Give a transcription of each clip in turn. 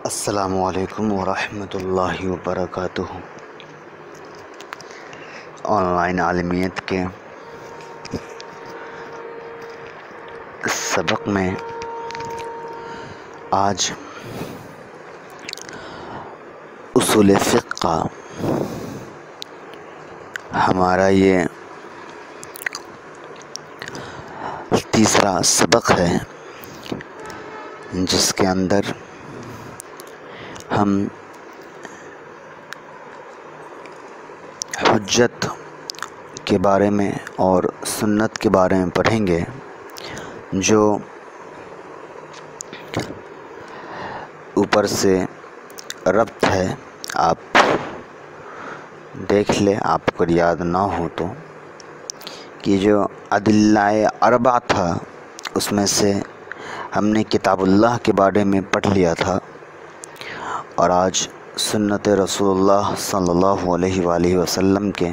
السلام علیکم ورحمۃ اللہ وبرکاتہ۔ آن لائن عالمیت کے سبق میں آج اصول فقہ کا ہمارا یہ تیسرا سبق ہے، جس کے اندر ہم حجت کے بارے میں اور سنت کے بارے میں پڑھیں گے، جو اوپر سے ربط ہے۔ آپ دیکھ لیں، آپ کو یاد نہ ہو تو، کہ جو ادلہ اربع تھا اس میں سے ہم نے کتاب اللہ کے بارے میں پڑھ لیا تھا، اور آج سنت رسول اللہ صلی اللہ علیہ وآلہ وسلم کے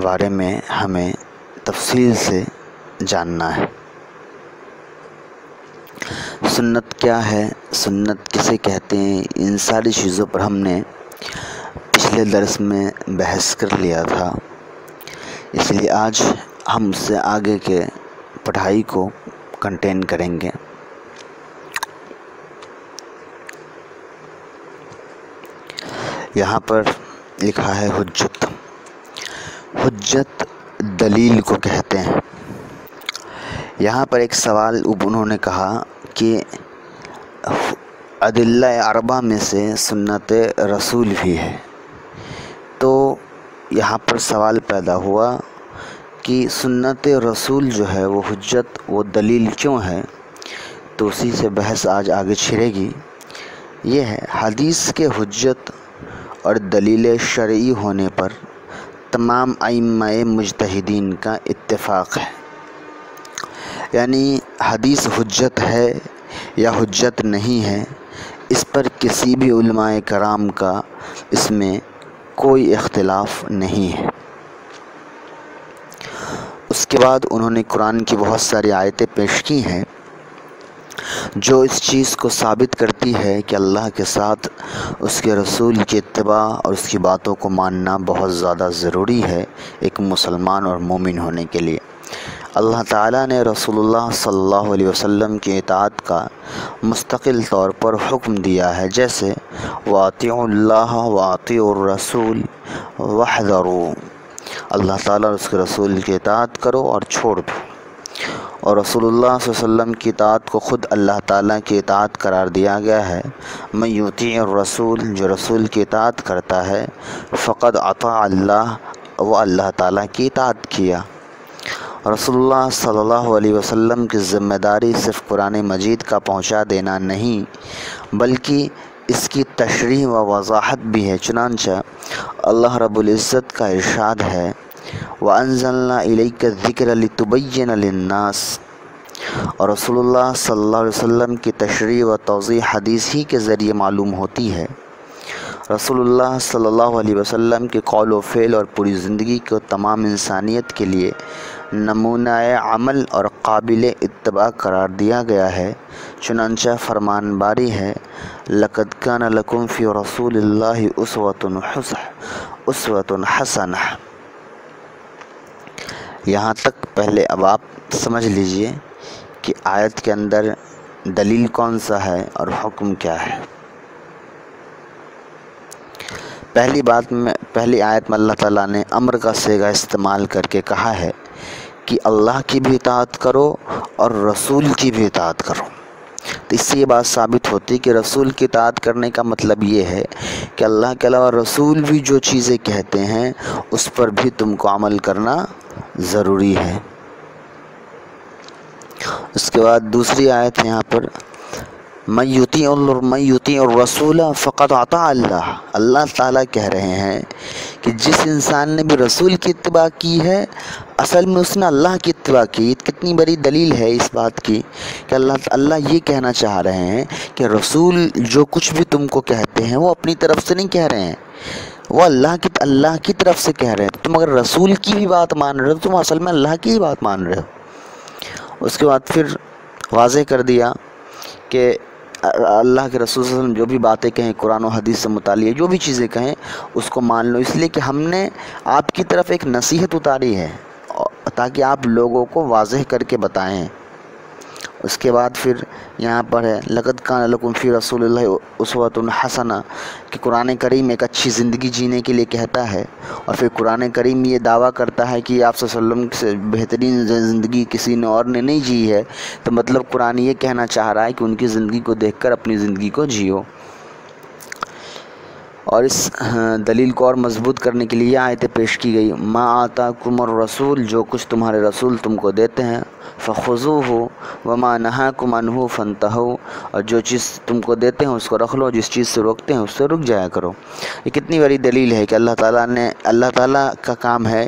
بارے میں ہمیں تفصیل سے جاننا ہے۔ سنت کیا ہے، سنت کسے کہتے ہیں، ان ساری چیزوں پر ہم نے پچھلے درس میں بحث کر لیا تھا، اس لیے آج ہم اس سے آگے کے پڑھائی کو کنٹین کریں گے۔ یہاں پر لکھا ہے حجت۔ حجت دلیل کو کہتے ہیں۔ یہاں پر ایک سوال انہوں نے کہا کہ ادلہ اربع میں سے سنت رسول بھی ہے، تو یہاں پر سوال پیدا ہوا کہ سنت رسول جو ہے وہ حجت، وہ دلیل کیوں ہے؟ تو اسی سے بحث آج آگے چھڑے گی۔ یہ ہے، حدیث کے حجت اور دلیل شرعی ہونے پر تمام ائمہ مجتہدین کا اتفاق ہے۔ یعنی حدیث حجت ہے یا حجت نہیں ہے، اس پر کسی بھی علماء کرام کا اس میں کوئی اختلاف نہیں ہے۔ اس کے بعد انہوں نے قرآن کی بہت ساری آیتیں پیش کی ہیں جو اس چیز کو ثابت کرتی ہے کہ اللہ کے ساتھ اس کے رسول کی اتباع اور اس کی باتوں کو ماننا بہت زیادہ ضروری ہے ایک مسلمان اور مومن ہونے کے لیے۔ اللہ تعالیٰ نے رسول اللہ صلی اللہ علیہ وسلم کی اطاعت کا مستقل طور پر حکم دیا ہے، جیسے وَأَطِيعُوا اللَّهَ وَأَطِيعُوا الرَّسُولَ وَاحْذَرُوا، اللہ تعالیٰ اور اس کے رسول کی اطاعت کرو اور چھوڑ دو۔ اور رسول اللہ صلی اللہ علیہ وسلم کی اطاعت کو خود اللہ تعالیٰ کی اطاعت قرار دیا گیا ہے۔ مَن یُطِیعِ الرَّسُولَ، جو رسول کی اطاعت کرتا ہے، فقد اطاع اللہ، وہ اللہ تعالیٰ کی اطاعت کیا۔ رسول اللہ صلی اللہ علیہ وسلم کی ذمہ داری صرف قرآن مجید کا پہنچا دینا نہیں، بلکہ اس کی تشریح و وضاحت بھی ہے۔ چنانچہ اللہ رب العزت کا ارشاد ہے، وَأَنزَلْنَا إِلَيْكَ الذِّكْرَ لِتُبَيِّنَ لِلنَّاسِ، اور رسول اللہ صلی اللہ علیہ وسلم کی تشریح و توضیح حدیث ہی کے ذریعے معلوم ہوتی ہے۔ رسول اللہ صلی اللہ علیہ وسلم کے قول و فعل اور پوری زندگی کو تمام انسانیت کے لیے نمونہ عمل اور قابل اتباع قرار دیا گیا ہے۔ چنانچہ فرمان باری ہے، لَقَدْ كَانَ لَكُمْ فِي رَسُولِ اللَّهِ أُسْوَةٌ حَسَنَةٌ۔ یہاں تک پہلے اب آپ سمجھ لیجئے کہ آیت کے اندر دلیل کون سا ہے اور حکم کیا ہے۔ پہلی آیت میں اللہ تعالیٰ نے امر کا صیغہ استعمال کر کے کہا ہے کہ اللہ کی بھی اطاعت کرو اور رسول کی بھی اطاعت کرو۔ تو اس سے یہ بات ثابت ہوتی ہے کہ رسول کی اطاعت کرنے کا مطلب یہ ہے کہ اللہ کے علاوہ رسول بھی جو چیزیں کہتے ہیں اس پر بھی تم کو عمل کرنا ضروری ہے۔ اس کے بعد دوسری آیت یہاں پر مَن یُطِیعِ الرَّسُولَ فَقَدْ اطاع اللہ، اللہ تعالیٰ کہہ رہے ہیں کہ جس انسان نے بھی رسول کی اتباع کی ہے، اصل میں اس نے اللہ کی اتباع کی۔ کتنی بڑی دلیل ہے اس بات کی کہ اللہ یہ کہنا چاہ رہے ہیں کہ رسول جو کچھ بھی تم کو کہتے ہیں وہ اپنی طرف سے نہیں کہہ رہے ہیں، وہ اللہ کی طرف سے کہہ رہے ہیں۔ تم اگر رسول کی بھی بات مان رہے ہو تو تم اصل میں اللہ کی ہی بات مان رہے ہو۔ اس کے بعد پھر واضح کر دیا کہ اللہ کے رسول صلی اللہ علیہ وسلم جو بھی باتیں کہیں قرآن و حدیث سے متعلق جو بھی چیزیں کہیں اس کو مان لو، اس لیے کہ ہم نے آپ کی طرف ایک نصیحت اتاری ہے تاکہ آپ لوگوں کو واضح کر کے بتائیں۔ اس کے بعد پھر یہاں پر ہے لقد کان لکم فی رسول اللہ اسوۃ حسنہ، کہ قرآن کریم ایک اچھی زندگی جینے کے لیے کہتا ہے، اور پھر قرآن کریم یہ دعویٰ کرتا ہے کہ آپ صلی اللہ علیہ وسلم سے بہترین زندگی کسی نے اور نے نہیں جی ہے، تو مطلب قرآن یہ کہنا چاہ رہا ہے کہ ان کی زندگی کو دیکھ کر اپنی زندگی کو جیو۔ اور اس دلیل کو اور مضبوط کرنے کے لیے آیتیں پیش کی گئی، ما آتاکم الرسول، جو کچھ تمہارے رسول تم کو دیتے ہیں، فخذوہ وما نہاکم عنہ فانتہوا، اور جو چیز تم کو دیتے ہیں اس کو رکھ لو، جس چیز سے روکتے ہیں اس سے رک جایا کرو۔ یہ کتنی بڑی دلیل ہے کہ اللہ تعالیٰ کا کام ہے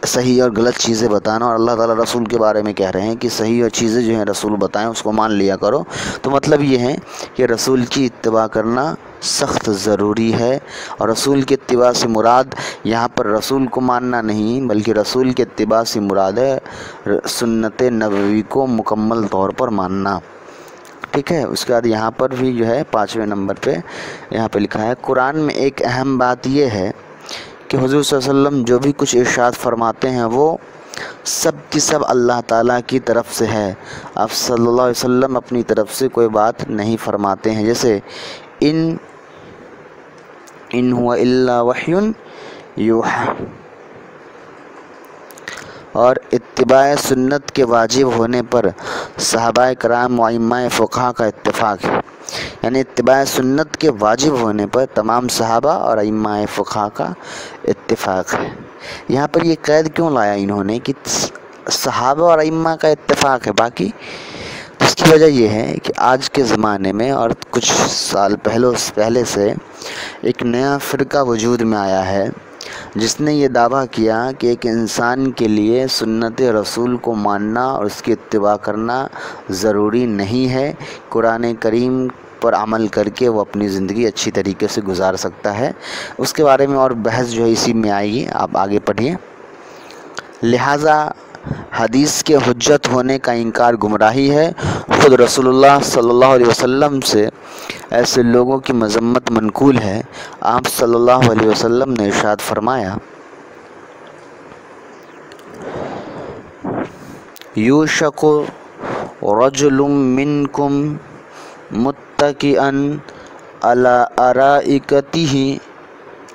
صحیح اور غلط چیزیں بتانا، اور اللہ تعالیٰ رسول کے بارے میں کہہ رہے ہیں کہ صحیح اور چیزیں جو ہیں رسول بتائیں اس کو مان لیا کرو۔ تو مطلب یہ ہے کہ رسول کی اتباع کرنا سخت ضروری ہے، اور رسول کی اتباع سے مراد یہاں پر رسول کو ماننا نہیں، بلکہ رسول کی اتباع سے مراد ہے سنت نبوی کو مکمل طور پر ماننا۔ ٹھیک ہے، اس کے بعد یہاں پر بھی جو ہے 5ویں نمبر پہ یہاں پہ لکھا ہے، قرآن میں ایک اہم بات یہ ہے کہ حضور صلی اللہ علیہ وسلم جو بھی کچھ ارشاد فرماتے ہیں وہ سب کی سب اللہ تعالیٰ کی طرف سے ہے۔ آپ صلی اللہ علیہ وسلم اپنی طرف سے کوئی بات نہیں فرماتے ہیں، جیسے ان هو الا وحی یوحی، اور اتباع سنت کے واجب ہونے پر صحابہ کرام و ائمہ فقہا کا اتفاق ہے، یعنی اتباع سنت کے واجب ہونے پر تمام صحابہ اور ائمہ فقہا کا اتفاق ہے۔ یہاں پر یہ قید کیوں لایا انہوں نے کہ صحابہ اور ائمہ کا اتفاق ہے، باقی اس کی وجہ یہ ہے کہ آج کے زمانے میں اور کچھ سال پہلے سے ایک نیا فرقہ وجود میں آیا ہے جس نے یہ دعویٰ کیا کہ ایک انسان کے لیے سنت رسول کو ماننا اور اس کی اتباع کرنا ضروری نہیں ہے، قرآن کریم پر عمل کر کے وہ اپنی زندگی اچھی طریقے سے گزار سکتا ہے۔ اس کے بارے میں اور بحث جو ہے اسی میں آئے گی، آپ آگے پڑھیے۔ لہٰذا حدیث کے حجت ہونے کا انکار گمراہی ہے۔ خود رسول اللہ صلی اللہ علیہ وسلم سے ایسے لوگوں کی مذمت منقول ہے۔ آپ صلی اللہ علیہ وسلم نے ارشاد فرمایا، یوشک رجل منکم متکئا علی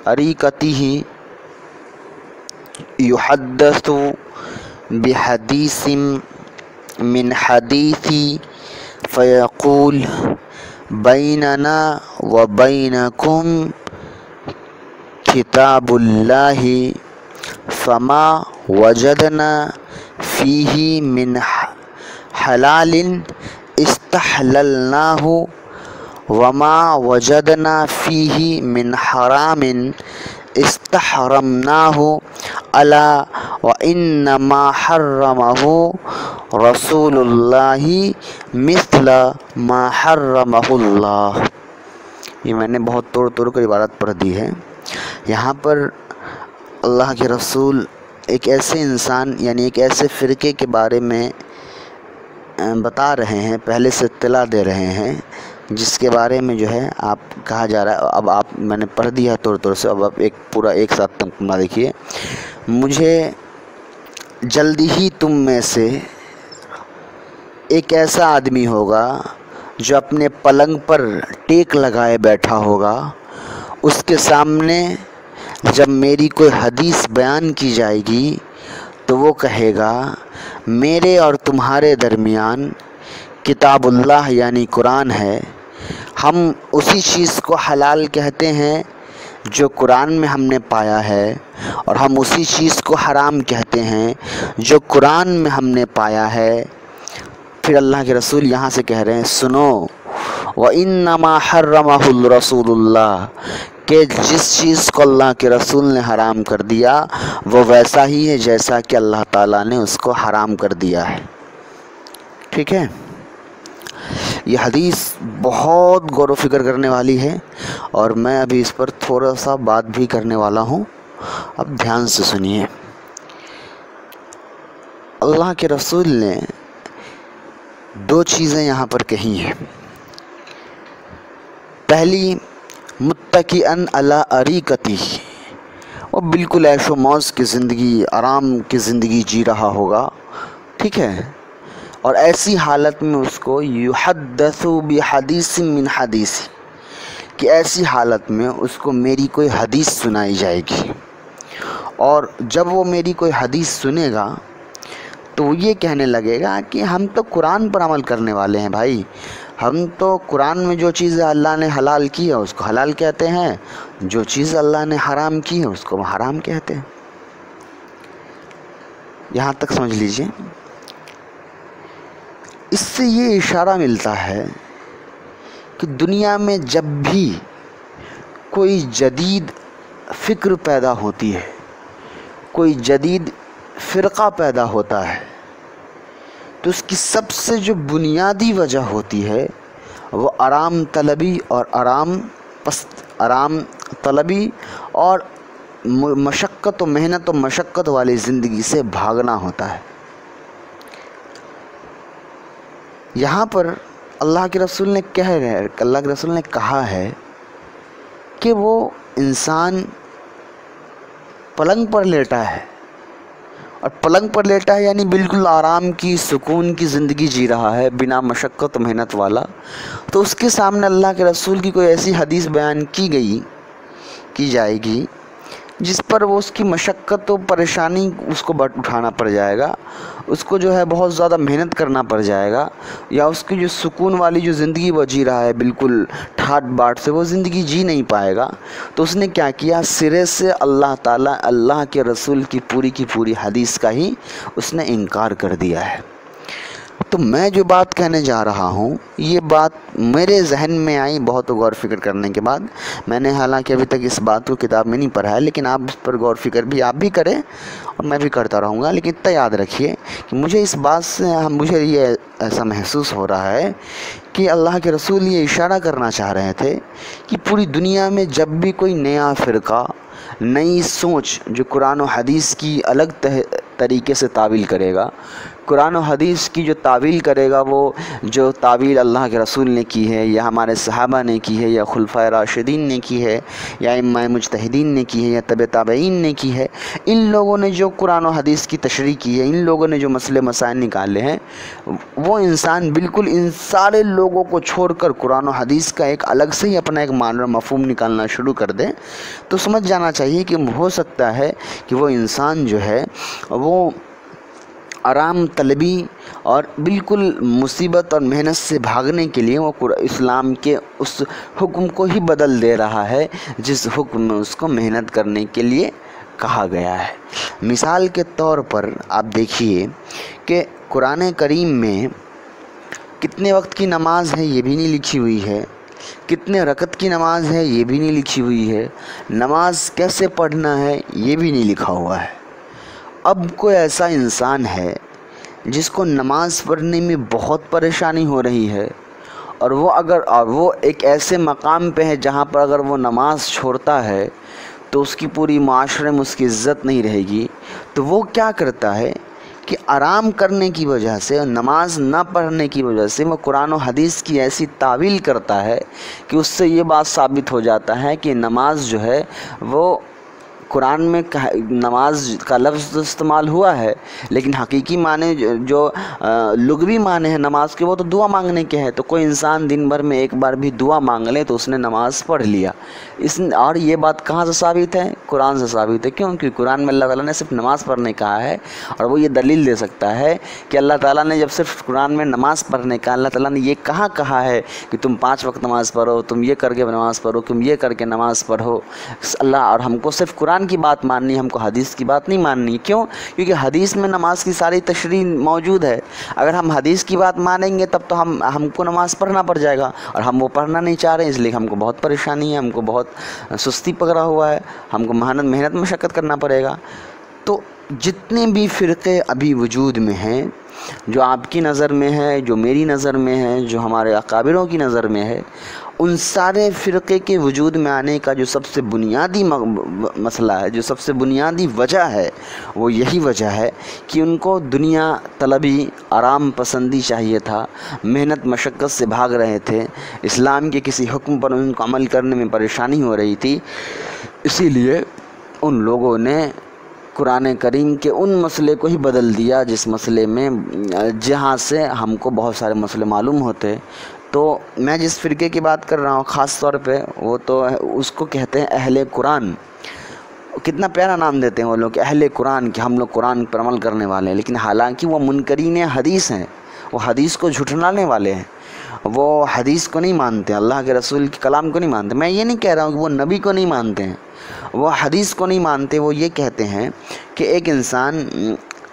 اریکتہ یحدث بحدیث من حدیثی فیقول بیننا و بینکم کتاب اللہ فما وجدنا فیہ من حلال استحللناہ وما وجدنا فیہ من حرام استحرمناہ الا وانما حرمہ رسول اللہ مثل ما حرمہ اللہ۔ یہ میں نے بہت توڑ کر عبارت پڑھ دی ہے۔ یہاں پر اللہ کے رسول ایک ایسے انسان یعنی ایک ایسے فرقے کے بارے میں بتا رہے ہیں، پہلے سے اطلاع دے رہے ہیں، جس کے بارے میں جو ہے آپ کہا جا رہا ہے، اب آپ میں نے پڑھ دیا توڑ سے، اب آپ ایک ساتھ تمنا دیکھیے، مجھے جلدی ہی تم میں سے ایک ایسا آدمی ہوگا جو اپنے پلنگ پر ٹیک لگائے بیٹھا ہوگا، اس کے سامنے جب میری کوئی حدیث بیان کی جائے گی تو وہ کہے گا میرے اور تمہارے درمیان کتاب اللہ یعنی قرآن ہے، ہم اسی چیز کو حلال کہتے ہیں جو قرآن میں ہم نے پایا ہے، اور ہم اسی چیز کو حرام کہتے ہیں جو قرآن میں ہم نے پایا ہے۔ پھر اللہ کے رسول یہاں سے کہہ رہے ہیں سنو، وَإِنَّمَا حَرَّمَهُ الرَّسُولُ اللَّهُ، کہ جس چیز کو اللہ کے رسول نے حرام کر دیا وہ ویسا ہی ہے جیسا کہ اللہ تعالیٰ نے اس کو حرام کر دیا ہے۔ ٹھیک ہے، یہ حدیث بہت غور و فکر کرنے والی ہے، اور میں ابھی اس پر تھوڑا سا بات بھی کرنے والا ہوں، اب دھیان سے سنیے۔ اللہ کے رسول نے دو چیزیں یہاں پر کہی ہیں۔ پہلی متکئن علی اریکتی، وہ بالکل عیش و موج کی زندگی، آرام کی زندگی جی رہا ہوگا، ٹھیک ہے، اور ایسی حالت میں اس کو یحدث بحدیث من حدیثی، کہ ایسی حالت میں اس کو میری کوئی حدیث سنائی جائے گی، اور جب وہ میری کوئی حدیث سنے گا تو وہ یہ کہنے لگے گا کہ ہم تو قرآن پر عمل کرنے والے ہیں بھائی، ہم تو قرآن میں جو چیز اللہ نے حلال کی ہے اس کو حلال کہتے ہیں، جو چیز اللہ نے حرام کی ہے اس کو حرام کہتے ہیں۔ یہاں تک سمجھ لیجئے۔ اس سے یہ اشارہ ملتا ہے کہ دنیا میں جب بھی کوئی جدید فکر پیدا ہوتی ہے، کوئی جدید فرقہ پیدا ہوتا ہے، تو اس کی سب سے جو بنیادی وجہ ہوتی ہے وہ آرام طلبی اور مشقت و محنت و مشقت والی زندگی سے بھاگنا ہوتا ہے۔ یہاں پر اللہ کے رسول نے کہا ہے کہ وہ انسان پلنگ پر لیٹا ہے، اور پلنگ پر لیٹا ہے یعنی بالکل آرام کی، سکون کی زندگی جی رہا ہے بنا مشقت و محنت والا، تو اس کے سامنے اللہ کے رسول کی کوئی ایسی حدیث بیان کی جائے گی جس پر وہ اس کی مشقت و پریشانی اس کو اٹھانا پڑ جائے گا، اس کو جو ہے بہت زیادہ محنت کرنا پڑ جائے گا، یا اس کی جو سکون والی جو زندگی وہ جی رہا ہے بالکل ٹھاٹ باٹ سے وہ زندگی جی نہیں پائے گا، تو اس نے کیا کیا، سرے سے اللہ تعالیٰ اللہ کے رسول کی پوری حدیث کا ہی اس نے انکار کر دیا ہے۔ تو میں جو بات کہنے جا رہا ہوں، یہ بات میرے ذہن میں آئی بہت غور فکر کرنے کے بعد۔ میں نے حالانکہ ابھی تک اس بات کو کتاب میں نہیں پڑھا ہے، لیکن آپ اس پر غور فکر بھی آپ بھی کریں اور میں بھی کرتا رہوں گا، لیکن اتنا یاد رکھیے کہ مجھے اس بات سے مجھے یہ ایسا محسوس ہو رہا ہے کہ اللہ کے رسول یہ اشارہ کرنا چاہ رہے تھے کہ پوری دنیا میں جب بھی کوئی نیا فرقہ، نئی سوچ جو قرآن و حدیث کی الگ طریقے سے تعویل کرے گا، قرآن و حدیث کی جو تعویل کرے گا، وہ جو تعویل اللہ کے رسول نے کی ہے، یا ہمارے صحابہ نے کی ہے، یا خلفائے راشدین نے کی ہے، یا ائمہ مجتہدین نے کی ہے، یا تبع تابعین نے کی ہے، ان لوگوں نے جو قرآن و حدیث کی تشریح کی ہے، ان لوگوں نے جو مسئلے مسائل نکالے ہیں، وہ انسان بالکل ان سارے لوگوں کو چھوڑ کر قرآن و حدیث کا ایک الگ سے ہی اپنا ایک معنی و مفہوم نکالنا شروع کر دیں، تو سمجھ جانا چاہیے کہ ہو سکتا ہے کہ وہ انسان جو ہے وہ آرام طلبی اور بالکل مصیبت اور محنت سے بھاگنے کے لیے وہ اسلام کے اس حکم کو ہی بدل دے رہا ہے جس حکم میں اس کو محنت کرنے کے لیے کہا گیا ہے۔ مثال کے طور پر آپ دیکھیے کہ قرآن کریم میں کتنے وقت کی نماز ہے یہ بھی نہیں لکھی ہوئی ہے، کتنے رکعت کی نماز ہے یہ بھی نہیں لکھی ہوئی ہے، نماز کیسے پڑھنا ہے یہ بھی نہیں لکھا ہوا ہے۔ اب کوئی ایسا انسان ہے جس کو نماز پڑھنے میں بہت پریشانی ہو رہی ہے، اور وہ ایک ایسے مقام پہ ہے جہاں پر اگر وہ نماز چھوڑتا ہے تو اس کی پوری معاشرے میں اس کی عزت نہیں رہے گی، تو وہ کیا کرتا ہے کہ آرام کرنے کی وجہ سے، نماز نہ پڑھنے کی وجہ سے وہ قرآن و حدیث کی ایسی تعویل کرتا ہے کہ اس سے یہ بات ثابت ہو جاتا ہے کہ نماز جو ہے وہ قرآن میں نماز کا لفظ استعمال ہوا ہے، لیکن حقیقی معنی جو لغوی معنی ہے نماز کے وہ تو دعا مانگنے کے ہے، تو کوئی انسان دن بھر میں ایک بار بھی دعا مانگ لے تو اس نے نماز پڑھ لیا۔ اور یہ بات کہاں سے ثابت ہے؟ قرآن سے ثابت ہے۔ کیوں؟ کیونکہ قرآن میں اللہ تعالیٰ نے صرف نماز پڑھنے کہا ہے، اور وہ یہ دلیل دے سکتا ہے کہ اللہ تعالیٰ نے جب صرف قرآن میں نماز پڑھنے کا، اللہ تعالیٰ نے یہ کہا ہے کہ تم 5 وقت نماز پڑھو، تم یہ کر کے نماز پڑھو، تم یہ کر کے نماز پڑھو اللہ، اور ہم کو صرف قرآن کی بات ماننی، ہم کو حدیث کی بات نہیں ماننی۔ کیوں؟ کیونکہ حدیث میں نماز کی ساری تشریح موجود ہے۔ اگر ہم حدیث کی بات مانیں گے تب تو ہم کو نماز پڑھنا پڑ جائے گا، اور ہم وہ پڑھنا نہیں چاہ رہے، اس لیے ہم کو بہت پریشانی ہے، ہم کو بہت سستی پکڑا ہوا ہے، ہم کو محنت مشقت کرنا پڑے گا۔ تو جتنے بھی فرقے ابھی وجود میں ہیں، جو آپ کی نظر میں ہے، جو میری نظر میں ہے، جو ہمارے اکابروں کی نظر میں ہے، ان سارے فرقے کے وجود میں آنے کا جو سب سے بنیادی مسئلہ ہے، جو سب سے بنیادی وجہ ہے، وہ یہی وجہ ہے کہ ان کو دنیا طلبی، آرام پسندی چاہیے تھا، محنت مشقت سے بھاگ رہے تھے، اسلام کے کسی حکم پر ان کو عمل کرنے میں پریشانی ہو رہی تھی۔ اسی لیے ان لوگوں نے قرآن کریم کے ان مسئلے کو ہی بدل دیا جس مسئلے میں جہاں سے ہم کو بہت سارے مسئلے معلوم ہوتے۔ تو میں جس فرقے کی بات کر رہا ہوں خاص طور پہ، وہ تو اس کو کہتے ہیں اہل قرآن۔ کتنا پیارا نام دیتے ہیں وہ لوگ، اہل قرآن، کہ ہم لوگ قرآن پر عمل کرنے والے ہیں، لیکن حالانکہ وہ منکرین حدیث ہیں، وہ حدیث کو جھٹلانے والے ہیں، وہ حدیث کو نہیں مانتے، اللہ کے رسول کے کلام کو نہیں مانتے۔ میں یہ نہیں کہہ رہا ہوں کہ وہ نبی کو نہیں مانتے ہیں، وہ حدیث کو نہیں مانتے۔ وہ یہ کہتے ہیں کہ ایک انسان،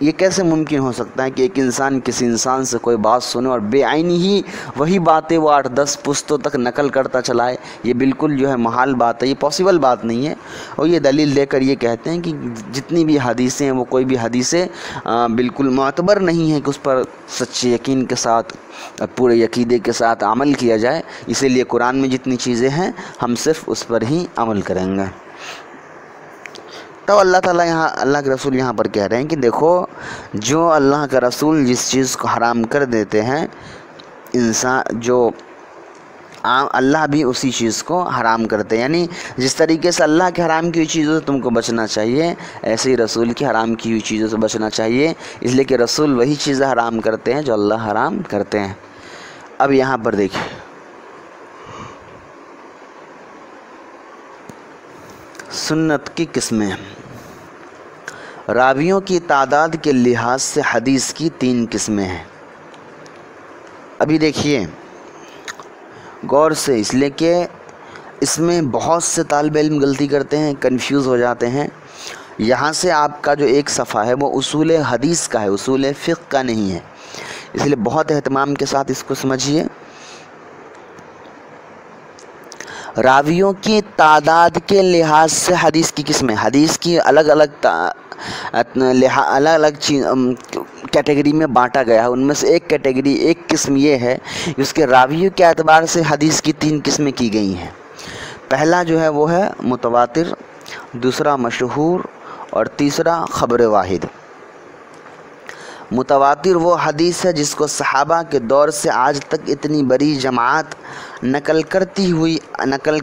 یہ کیسے ممکن ہو سکتا ہے کہ ایک انسان کسی انسان سے کوئی بات سنے اور بے عینی ہی وہی باتیں وہ 8-10 پشتوں تک نقل کرتا چلائے؟ یہ بالکل جو ہے محال بات ہے، یہ پاسبل بات نہیں ہے۔ اور یہ دلیل دے کر یہ کہتے ہیں کہ جتنی بھی حدیثیں ہیں وہ کوئی بھی حدیثیں بالکل معتبر نہیں ہیں کہ اس پر سچے یقین کے ساتھ، پورے عقیدے کے ساتھ عمل کیا جائے، اسی لیے قرآن میں جتنی چیزیں ہیں ہم صرف اس پر ہی عمل کریں گے۔ تو اللہ تعالیٰ یہاں، اللہ کے رسول یہاں پر کہہ رہے ہیں کہ دیکھو، جو اللہ کا رسول جس چیز کو حرام کر دیتے ہیں، انسان جو اللہ بھی اسی چیز کو حرام کرتے ہیں، یعنی جس طریقے سے اللہ کے حرام کی ہوئی چیزوں سے تم کو بچنا چاہیے، ایسے ہی رسول کی حرام کی ہوئی چیزوں سے بچنا چاہیے، اس لیے کہ رسول وہی چیزیں حرام کرتے ہیں جو اللہ حرام کرتے ہیں۔ اب یہاں پر دیکھیں، سنت کی قسمیں، راویوں کی تعداد کے لحاظ سے حدیث کی 3 قسمیں ہیں۔ ابھی دیکھیے غور سے، اس لیے کہ اس میں بہت سے طالب علم غلطی کرتے ہیں، کنفیوز ہو جاتے ہیں۔ یہاں سے آپ کا جو ایک صفحہ ہے وہ اصول حدیث کا ہے، اصول فقہ کا نہیں ہے، اس لیے بہت اہتمام کے ساتھ اس کو سمجھیے۔ راویوں کی تعداد کے لحاظ سے حدیث کی قسمیں، حدیث کی الگ الگ کیٹیگری میں بانٹا گیا ہے۔ ان میں سے ایک کیٹیگری، ایک قسم یہ ہے کہ اس کے راویوں کے اعتبار سے حدیث کی 3 قسمیں کی گئی ہیں۔ پہلا جو ہے وہ ہے متواتر، دوسرا مشہور، اور تیسرا خبر واحد۔ متواتر وہ حدیث ہے جس کو صحابہ کے دور سے آج تک اتنی بڑی جماعت نقل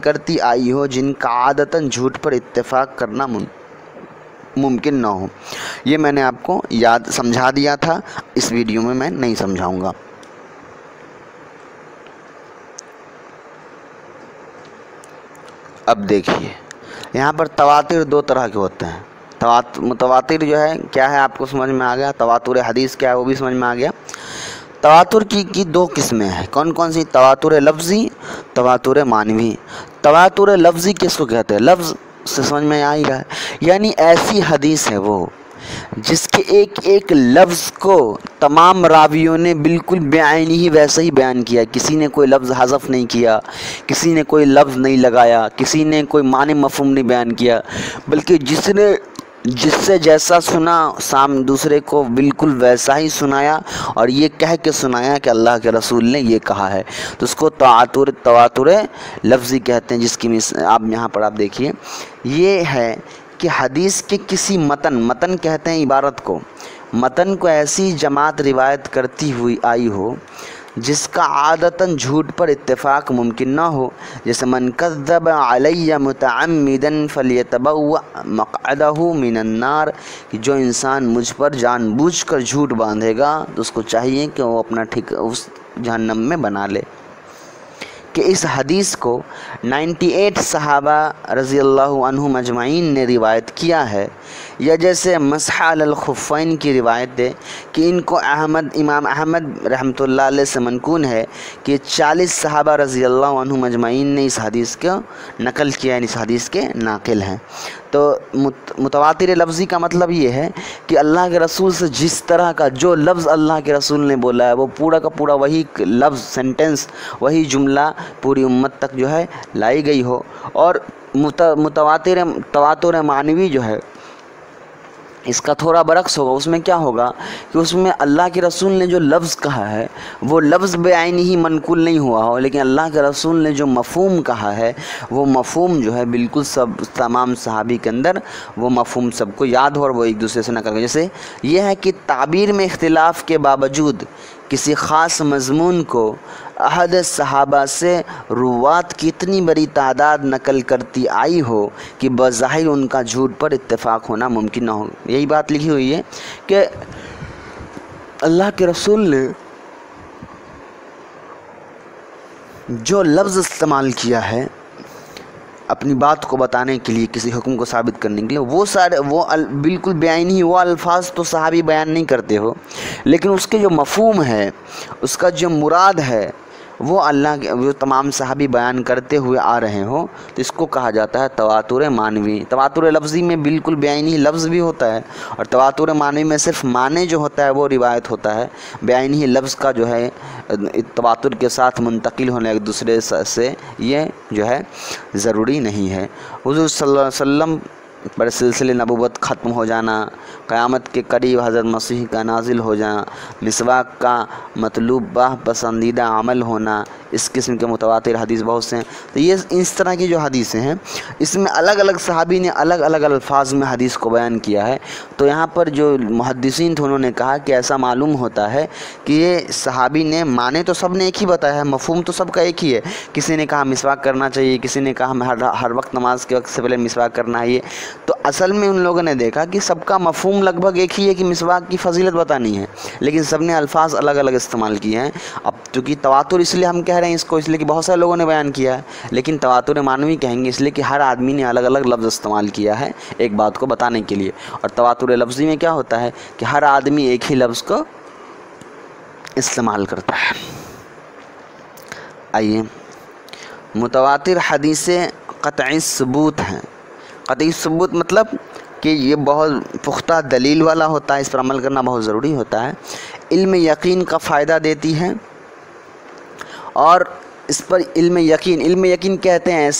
کرتی آئی ہو جن کا عادتاً جھوٹ پر اتفاق کرنا ممکن نہ ہو۔ یہ میں نے آپ کو سمجھا دیا تھا، اس ویڈیو میں نہیں سمجھاؤں گا۔ اب دیکھیے یہاں پر تواتر 2 طرح کے ہوتے ہیں۔ متواتر جو ہے کیا ہے آپ کو سمجھ میں آ گیا، تواتر حدیث کیا ہے وہ بھی سمجھ میں آ گیا۔ تواتر کی 2 قسمیں ہیں، کون کون سی؟ تواتر لفظی، تواتر معنوی۔ تواتر لفظی کس کو کہتے ہیں؟ لفظ سے سمجھ میں آ ہی رہا ہے، یعنی ایسی حدیث ہے وہ جس کے ایک ایک لفظ کو تمام راویوں نے بالکل بے عینی ہی ویسا ہی بیان کیا، کسی نے کوئی لفظ حذف نہیں کیا، کسی نے کوئی لفظ نہیں لگایا، کسی نے کوئی معنی مفہوم نہیں بیان کیا، بلکہ جس سے جیسا سنا دوسرے کو بالکل ویسا ہی سنایا، اور یہ کہہ کے سنایا کہ اللہ کے رسول نے یہ کہا ہے، تو اس کو تواتر لفظی کہتے ہیں۔ جس کی آپ یہاں پر آپ دیکھیے، یہ ہے کہ حدیث کے کسی متن کہتے ہیں عبارت کو، متن کو ایسی جماعت روایت کرتی ہوئی آئی ہو جس کا عادتاً جھوٹ پر اتفاق ممکن نہ ہو، جیسے من کذب علی متعمدا فلیتبوأ مقعدہ من النار، کہ جو انسان مجھ پر جان بوجھ کر جھوٹ باندھے گا تو اس کو چاہیے کہ وہ اپنا اس جہنم میں بنا لے۔ کہ اس حدیث کو 98 صحابہ رضی اللہ عنہم اجمعین نے روایت کیا ہے، یا جیسے مسح علی الخفین کی روایت ہے کہ ان کو امام احمد رحمۃ اللہ علیہ سے منقول ہے کہ 40 صحابہ رضی اللہ عنہم اجمعین نے اس حدیث کو نقل کیا، یعنی اس حدیث کے ناقل ہیں۔ تو متواتر لفظی کا مطلب یہ ہے کہ اللہ کے رسول سے جس طرح کا جو لفظ اللہ کے رسول نے بولا ہے وہ پورا کا پورا وہی لفظ، سینٹنس، وہی جملہ پوری امت تک جو ہے لائی گئی ہو۔ اور تواتر معنوی جو ہے اس کا تھوڑا برعکس ہوگا، اس میں کیا ہوگا کہ اس میں اللہ کے رسول نے جو لفظ کہا ہے وہ لفظ بعین ہی منقول نہیں ہوا ہو، لیکن اللہ کے رسول نے جو مفہوم کہا ہے وہ مفہوم جو ہے بالکل تمام صحابی کے اندر وہ مفہوم سب کو یاد ہو اور وہ ایک دوسرے سے نقل کر۔ جیسے یہ ہے کہ تعبیر میں اختلاف کے باوجود کسی خاص مضمون کو احد صحابہ سے روات کی اتنی بڑی تعداد نقل کرتی آئی ہو کہ بظاہر ان کا جھوٹ پر اتفاق ہونا ممکن نہ ہو۔ یہی بات لکھی ہوئی ہے کہ اللہ کے رسول نے جو لفظ استعمال کیا ہے اپنی بات کو بتانے کے لیے، کسی حکم کو ثابت کرنے کے لیے، وہ بالکل بیان ہی وہ الفاظ تو صحابی بیان نہیں کرتے ہو، لیکن اس کے جو مفہوم ہے، اس کا جو مراد ہے وہ اللہ کے جو تمام صحابی بیان کرتے ہوئے آ رہے ہوں، تو اس کو کہا جاتا ہے تواتر معنوی۔ تواتر لفظی میں بالکل بیانی لفظ بھی ہوتا ہے، اور تواتر معنوی میں صرف معنی جو ہوتا ہے وہ روایت ہوتا ہے، بیانی لفظ کا جو ہے تواتر کے ساتھ منتقل ہونے ایک دوسرے سے یہ جو ہے ضروری نہیں ہے۔ حضور صلی اللہ علیہ وسلم پر سلسلے نبوت ختم ہو جانا، قیامت کے قریب حضرت مسیح کا نازل ہو جانا، مسواک کا مطلوبہ پسندیدہ عمل ہونا، اس قسم کے متواتر حدیث بہت سے ہیں۔ تو یہ اس طرح کی جو حدیثیں ہیں اس میں الگ الگ صحابی نے الگ الگ الفاظ میں حدیث کو بیان کیا ہے۔ تو یہاں پر جو محدثین تھے انہوں نے کہا کہ ایسا معلوم ہوتا ہے کہ یہ صحابی نے معنی تو سب نے ایک ہی بتایا ہے، مفہوم تو سب کا ایک ہی ہے۔ کسی نے کہا مسواک کرنا چاہیے، کسی نے کہا ہر وقت نماز کے وقت سے پہلے مسواک کرنا ہے۔ تو اصل میں ان لوگوں نے دیکھا کہ سب کا مفہوم لگ بھگ ایک ہی ہے کہ مسواک کی فضیلت بتانی ہے، لیکن سب نے الفاظ الگ الگ استعمال کیے ہیں۔ اب چونکہ تواتر اس لیے ہم کہہ رہے ہیں اس کو، اس لیے کہ بہت سارے لوگوں نے بیان کیا ہے، لیکن تواتر معنوی کہیں گے اس لیے کہ ہر آدمی نے الگ الگ لفظ استعمال کیا ہے ایک بات کو بتانے کے لیے۔ اور تواتر لفظی میں کیا ہوتا ہے کہ ہر آدمی ایک ہی لفظ کو استعمال کرتا ہے۔ آئیے، متواتر حدیثیں قطعی ثبوت ہیں۔ قطعی ثبوت مطلب کہ یہ بہت پختہ دلیل والا ہوتا ہے، اس پر عمل کرنا بہت ضروری ہوتا ہے، علم یقین کا فائدہ دیتی ہے، اور اس پر علم یقین کہتے ہیں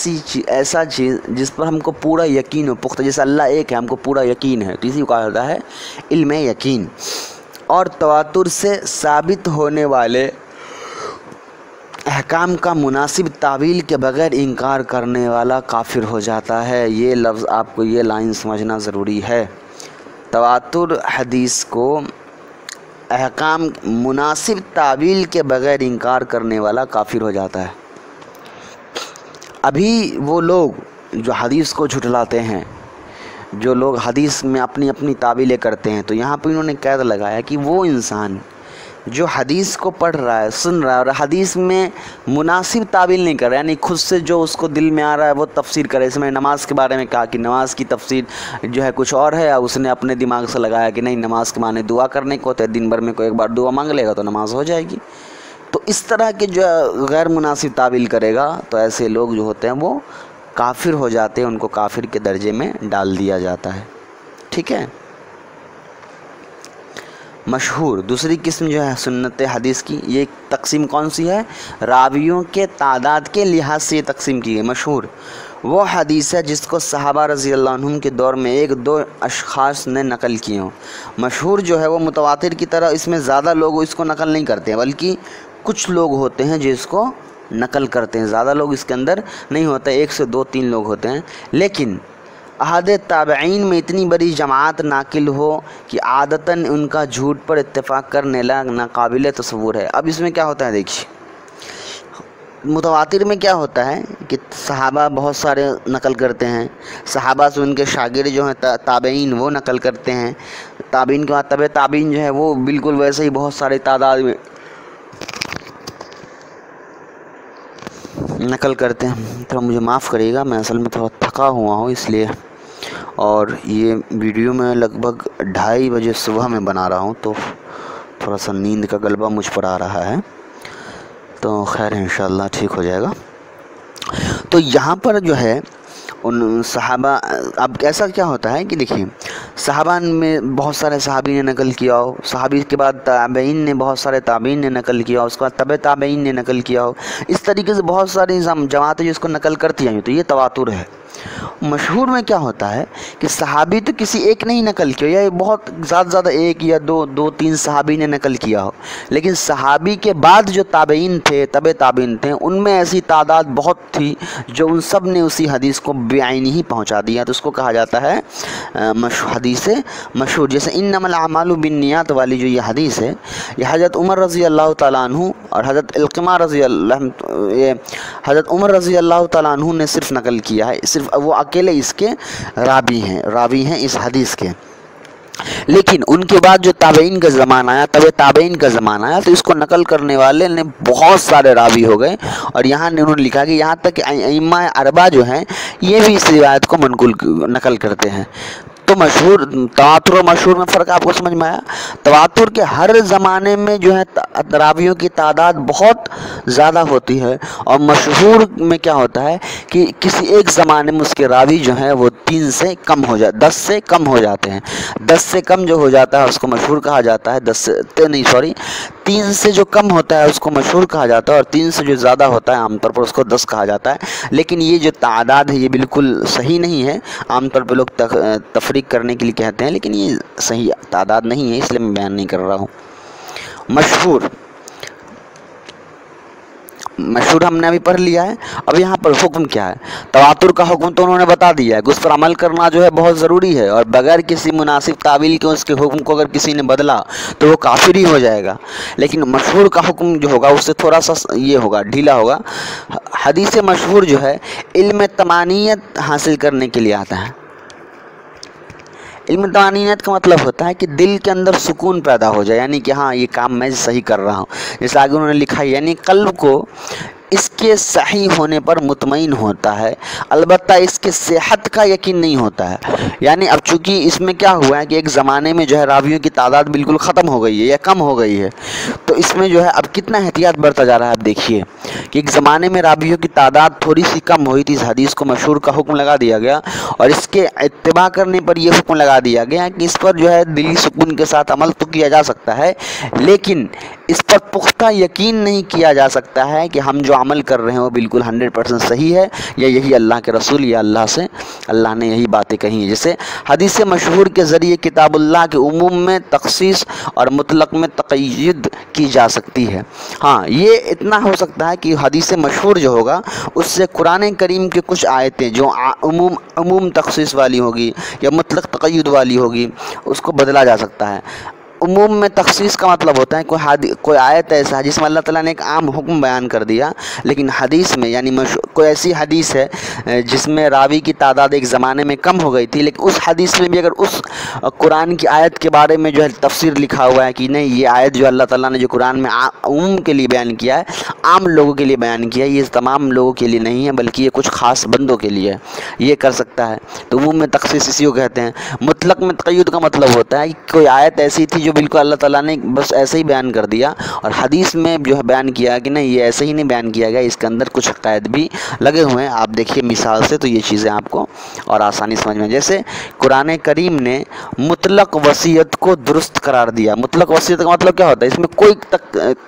ایسا چیز جس پر ہم کو پورا یقین ہو، پختہ، جیسے اللہ ایک ہے ہم کو پورا یقین ہے، کسی کو کہا جاتا ہے علم یقین۔ اور تواتر سے ثابت ہونے والے احکام کا مناسب تعویل کے بغیر انکار کرنے والا کافر ہو جاتا ہے۔ یہ لفظ آپ کو یہ لائن سمجھنا ضروری ہے۔ تواتر حدیث کو احکام مناسب تعویل کے بغیر انکار کرنے والا کافر ہو جاتا ہے۔ ابھی وہ لوگ جو حدیث کو جھٹلاتے ہیں، جو لوگ حدیث میں اپنی اپنی تعویلیں کرتے ہیں، تو یہاں پہ انہوں نے قید لگایا کہ وہ انسان جو حدیث کو پڑھ رہا ہے، سن رہا ہے، اور حدیث میں مناسب تعویل نہیں کر رہا ہے، یعنی خود سے جو اس کو دل میں آ رہا ہے وہ تفسیر کرے۔ اس میں نماز کے بارے میں کہا کہ نماز کی تفسیر جو ہے کچھ اور ہے، اس نے اپنے دماغ سے لگایا کہ نہیں نماز کے معنی دعا کرنے کو ہوتا ہے، دن بھر میں کوئی ایک بار دعا مانگ لے گا تو نماز ہو جائے گی۔ تو اس طرح کے جو غیر مناسب تعویل کرے گا تو ایسے لوگ جو ہوتے ہیں وہ کافر ہو جاتے ہیں، ان کو کافر کے درجے میں ڈال دیا جاتا ہے۔ ٹھیک ہے۔ مشہور دوسری قسم جو ہے سنت حدیث کی، یہ تقسیم کون سی ہے؟ راویوں کے تعداد کے لحاظ سے یہ تقسیم کی ہے۔ مشہور وہ حدیث ہے جس کو صحابہ رضی اللہ عنہم کے دور میں ایک دو اشخاص نے نقل کیے ہوں۔ مشہور جو ہے وہ متواتر کی طرح اس میں زیادہ لوگ اس کو نقل نہیں کرتے ہیں، بلکہ کچھ لوگ ہوتے ہیں جو اس کو نقل کرتے ہیں، زیادہ لوگ اس کے اندر نہیں ہوتے، 1 سے 2-3 لوگ ہوتے ہیں۔ لیکن احد تابعین میں اتنی بڑی جماعت ناقل ہو کہ عادتاً ان کا جھوٹ پر اتفاق کرنے لگا ناقابل تصور ہے۔ اب اس میں کیا ہوتا ہے دیکھیے، متواتر میں کیا ہوتا ہے کہ صحابہ بہت سارے نقل کرتے ہیں، صحابہ سے ان کے شاگرد جو ہیں تابعین وہ نقل کرتے ہیں، تابعین کے بعد تبع تابعین جو ہے وہ بالکل ویسے ہی بہت سارے تعداد میں نقل کرتے ہیں۔ تھوڑا مجھے معاف کریے گا، میں اصل میں تھوڑا تھکا ہوا ہوں اس لیے، اور یہ ویڈیو میں لگ بھگ 2:30 بجے صبح میں بنا رہا ہوں، تو تھوڑا سا نیند کا غلبہ مجھ پر آ رہا ہے، تو خیر انشاءاللہ ٹھیک ہو جائے گا۔ تو یہاں پر جو ہے ان صحابہ، اب ایسا کیا ہوتا ہے کہ دیکھیے صحابہ میں بہت سارے صحابی نے نقل کیا ہو، صحابی کے بعد تابعین نے بہت سارے تابعین نے نقل کیا ہو، اس کے بعد تبع تابعین نے نقل کیا ہو، اس طریقے سے بہت ساری جماعتیں جو اس کو نقل کرتی ہیں، تو یہ تواتر ہے۔ مشہور میں کیا ہوتا ہے کہ صحابی تو کسی ایک نے ہی نقل کیا، یا بہت زیادہ ایک یا دو تین صحابی نے نقل کیا ہو، لیکن صحابی کے بعد جو تابعین تھے، تابعین تھے، ان میں ایسی تعداد بہت تھی جو ان سب نے اسی حدیث کو بعین ہی پہنچا دیا، تو اس کو کہا جاتا ہے حدیث مشہور۔ جیسے انما الاعمال بالنیات والی جو یہ حدیث ہے، یہ حضرت عمر رضی اللہ تعالیٰ عنہ اور حضرت علقمہ حضرت عمر رضی اللہ تعالیٰ عنہ نے صرف نقل کیا ہے، صرف وہ اکیلے اس کے راوی ہیں اس حدیث کے۔ لیکن ان کے بعد جو تابعین کا زمانہ آیا، تابعین کا زمانہ آیا، تو اس کو نقل کرنے والے نے بہت سارے راوی ہو گئے، اور یہاں انہوں نے لکھا کہ یہاں تک کہ ائمہ اربعہ جو ہیں یہ بھی اس روایت کو نقل کرتے ہیں۔ تو مشہور، تواتر و مشہور میں فرق آپ کو سمجھ میں آیا؟ تواتر کے ہر زمانے میں جو ہے راویوں کی تعداد بہت زیادہ ہوتی ہے، اور مشہور میں کیا ہوتا ہے کہ کسی ایک زمانے میں اس کے راوی جو ہیں وہ 10 سے کم ہو جاتے ہیں۔ 10 سے کم جو ہو جاتا ہے اس کو مشہور کہا جاتا ہے، 3 سے جو کم ہوتا ہے اس کو مشہور کہا جاتا ہے، اور 3 سے جو زیادہ ہوتا ہے عام طور پر اس کو 10 کہا جاتا ہے۔ لیکن یہ جو تعداد ہے یہ بالکل صحیح نہیں ہے، عام طور پہ لوگ تفریق کرنے کے لیے کہتے ہیں، لیکن یہ صحیح تعداد نہیں ہے، اس لیے میں بیان نہیں کر رہا ہوں۔ مشہور ہم نے ابھی پڑھ لیا ہے۔ اب یہاں پر حکم کیا ہے؟ تواتر کا حکم تو انہوں نے بتا دیا ہے کہ اس پر عمل کرنا جو ہے بہت ضروری ہے، اور بغیر کسی مناسب تعویل کے اس کے حکم کو اگر کسی نے بدلا تو وہ کافر ہی ہو جائے گا۔ لیکن مشہور کا حکم جو ہوگا اس سے تھوڑا سا یہ ہوگا، ڈھیلا ہوگا۔ حدیث مشہور جو ہے علم طمانینت حاصل کرنے کے لیے آتا ہے۔ علم طمانینت کا مطلب ہوتا ہے کہ دل کے اندر سکون پیدا ہو جائے، یعنی کہ ہاں یہ کام میں صحیح کر رہا ہوں، جیسے آگے انہوں نے لکھا ہے، یعنی قلب کو اس کے صحیح ہونے پر مطمئن ہوتا ہے، البتہ اس کے صحت کا یقین نہیں ہوتا ہے۔ یعنی اب چونکہ اس میں کیا ہوا ہے کہ ایک زمانے میں جو ہے راویوں کی تعداد بالکل ختم ہو گئی ہے یا کم ہو گئی ہے، تو اس میں جو ہے اب کتنا احتیاط برتا جا رہا ہے۔ اب دیکھیے کہ ایک زمانے میں راویوں کی تعداد تھوڑی سی کم ہوئی تھی، اس حدیث کو مشہور کا حکم لگا دیا گیا، اور اس کے اتباع کرنے پر یہ حکم لگا دیا گیا کہ اس پر جو ہے دلی سکون کے ساتھ عمل تو کیا جا سکتا ہے، لیکن اس پر پختہ یقین نہیں کیا جا سکتا ہے کہ ہم جو عمل کر رہے ہیں وہ بالکل 100% صحیح ہے، یا یہی اللہ کے رسول یا اللہ نے یہی باتیں کہی ہیں۔ جیسے حدیث مشہور کے ذریعے کتاب اللہ کے عموم میں تخصیص اور مطلق میں تقید کی جا سکتی ہے۔ ہاں، یہ اتنا ہو سکتا ہے کہ حدیث مشہور جو ہوگا اس سے قرآن کریم کے کچھ آیتیں جو عموم تخصیص والی ہوگی یا مطلق تقید والی ہوگی اس کو بدلا جا سکتا ہے۔ عموم میں تخصیص کا مطلب ہوتا ہے کوئی آیت ایسا ہے جس میں اللہ تعالیٰ نے ایک عام حکم بیان کر دیا، لیکن حدیث میں یعنی کوئی ایسی حدیث ہے جس میں راوی کی تعداد ایک زمانے میں کم ہو گئی تھی، لیکن اس حدیث میں بھی اگر اس قرآن کی آیت کے بارے میں جو ہے تفسیر لکھا ہوا ہے کہ نہیں، یہ آیت جو اللہ تعالیٰ نے جو قرآن میں عموم کے لیے بیان کیا ہے، عام لوگوں کے لیے بیان کیا ہے، یہ تمام لوگوں کے لیے نہیں ہے بلکہ یہ کچھ خاص بندوں کے لیے ہے، یہ کر سکتا ہے، تو عموم میں تخصیص اسی کو کہتے ہیں۔ مطلق میں تقید کا مطلب ہوتا ہے کہ کوئی آیت ایسی تھی جو بالکل اللہ تعالیٰ نے بس ایسے ہی بیان کر دیا، اور حدیث میں جو ہے بیان کیا کہ نہیں، یہ ایسے ہی نہیں بیان کیا گیا، اس کے اندر کچھ قید بھی لگے ہوئے ہیں۔ آپ دیکھیے مثال سے تو یہ چیزیں آپ کو اور آسانی سمجھ میں، جیسے قرآن کریم نے مطلق وصیت کو درست قرار دیا۔ مطلق وصیت کا مطلب کیا ہوتا ہے؟ اس میں کوئی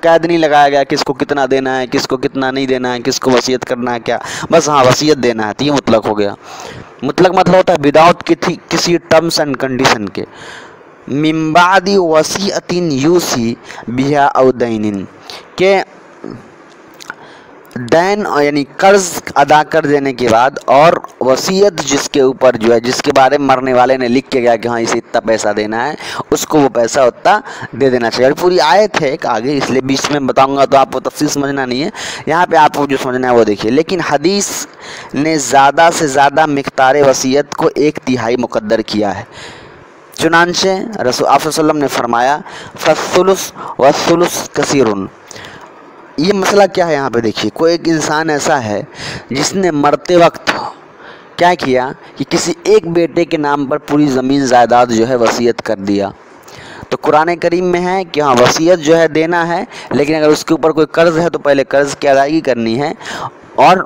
قید نہیں لگایا گیا کس کو کتنا دینا ہے، کس کو کتنا نہیں دینا ہے، کس کو وصیت کرنا ہے کیا، بس ہاں وصیت دینا ہے، تو یہ مطلق ہو گیا۔ مطلق مطلب ہوتا ہے وداؤٹ کسی ٹرمز اینڈ کنڈیشن کے، من بعد وصیۃ یوصی بہا او دین، کہ دین یعنی قرض ادا کر دینے کے بعد اور وصیت جس کے اوپر جو ہے، جس کے بارے میں مرنے والے نے لکھ کے گیا کہ ہاں اسے اتنا پیسہ دینا ہے، اس کو وہ پیسہ اتنا دے دینا چاہیے۔ اور پوری آیت ہے ایک آگے، اس لیے بیچ میں بتاؤں گا تو آپ کو تفصیل سمجھنا نہیں ہے، یہاں پہ آپ کو جو سمجھنا ہے وہ دیکھیے۔ لیکن حدیث نے زیادہ سے زیادہ مقدار وصیت کو 1/3 مقدر کیا ہے، چنانچہ رسول آپ صلی اللہ علیہ وسلم نے فرمایا فالثلث والثلث کثیر۔ یہ مسئلہ کیا ہے یہاں پہ دیکھیے، کوئی ایک انسان ایسا ہے جس نے مرتے وقت کیا کیا کہ کسی ایک بیٹے کے نام پر پوری زمین جائیداد جو ہے وصیت کر دیا، تو قرآن کریم میں ہے کہ ہاں وصیت جو ہے دینا ہے، لیکن اگر اس کے اوپر کوئی قرض ہے تو پہلے قرض کی ادائیگی کرنی ہے، اور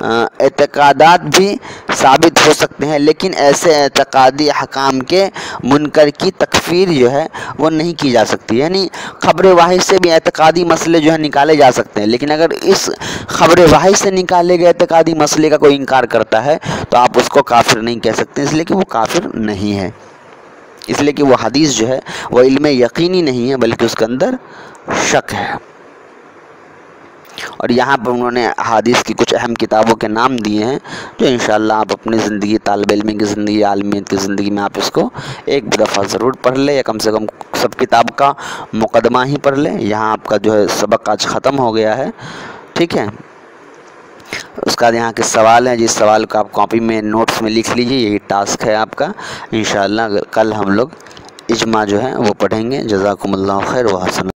اعتقادات بھی ثابت ہو سکتے ہیں، لیکن ایسے اعتقادی احکام کے منکر کی تکفیر جو ہے وہ نہیں کی جا سکتی۔ یعنی خبر واحد سے بھی اعتقادی مسئلے جو ہے نکالے جا سکتے ہیں، لیکن اگر اس خبر واحد سے نکالے گئے اعتقادی مسئلے کا کوئی انکار کرتا ہے تو آپ اس کو کافر نہیں کہہ سکتے، اس لیے کہ وہ کافر نہیں ہے، اس لیے کہ وہ حدیث جو ہے وہ علم یقینی نہیں ہے بلکہ اس کے اندر شک ہے۔ اور یہاں پر انہوں نے حدیث کی کچھ اہم کتابوں کے نام دیے ہیں جو انشاءاللہ آپ اپنی زندگی، طالب علم کی زندگی، عالمیت کی زندگی میں آپ اس کو ایک دفعہ ضرور پڑھ لیں، یا کم سے کم سب کتاب کا مقدمہ ہی پڑھ لیں۔ یہاں آپ کا جو ہے سبق آج ختم ہو گیا ہے، ٹھیک ہے۔ اس کا یہاں کے سوال ہیں، جس سوال کو آپ کاپی میں نوٹس میں لکھ لیجئے، یہی ٹاسک ہے آپ کا۔ انشاءاللہ کل ہم لوگ اجماع جو ہے وہ پڑھیں گے۔ جزاکم اللہ خیر و حسن۔